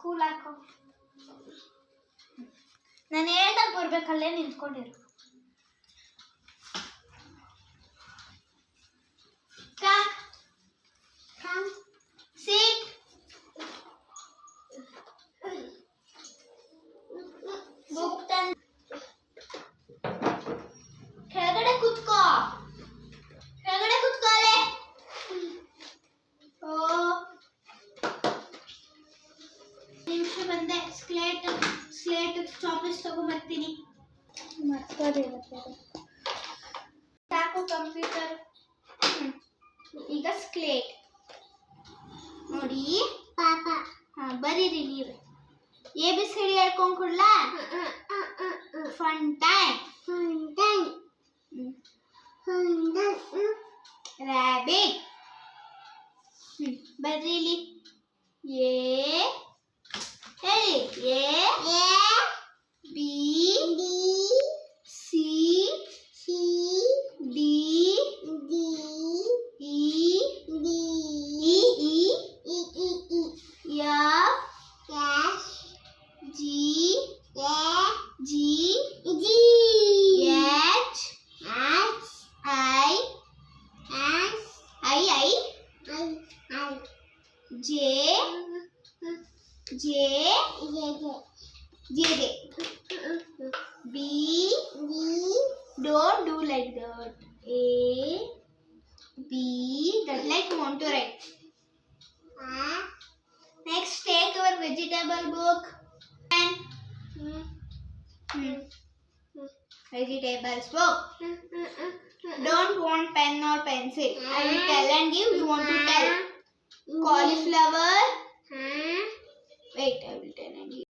School ಹಾಕೋ. ನಾನು ಹೇಳ್ದಾಗ ಬರ್ಬೇಕಲ್ಲೇ ನಿಂತ್ಕೊಂಡಿರು. Come. Sit. Book ತಂದು ಕೆಳಗಡೆ ಕೂತ್ಕೋ. ಕೆಳಗಡೆ ಕೂತ್ಕೋಲೆ. ಓ ನಿಮಿಷ ಬಂದೆ. ಸ್ಲೇಟ್ ಚಾಕ್ಲೇಟ್ಸ್ ತಗೊಂಡ್ಬರ್ತೀನಿ. ಸಾಕು ಕಂಪ್ಯೂಟರ್. ಈಗ ಸ್ಲೇಟ್ ನೋಡಿ ಪಾಪ. ಬರೀರಿ ನೀವು. ABCD ಹೇಳ್ಕೊಂಡ್ ಕೊಡ್ಲಾ? Fun time. ರ್ಯಾಬಿಟ್. ಬರ್ರಿ ಇಲ್ಲಿ. ಹೇಳಿ. B C D E F G H I J B. Don't do like that. A B. That like you want to write. Next, take our vegetable book and vegetables book. Don't want pen or pencil. I will tell and give. You want to tell. Cauliflower. Wait, I will tell and give.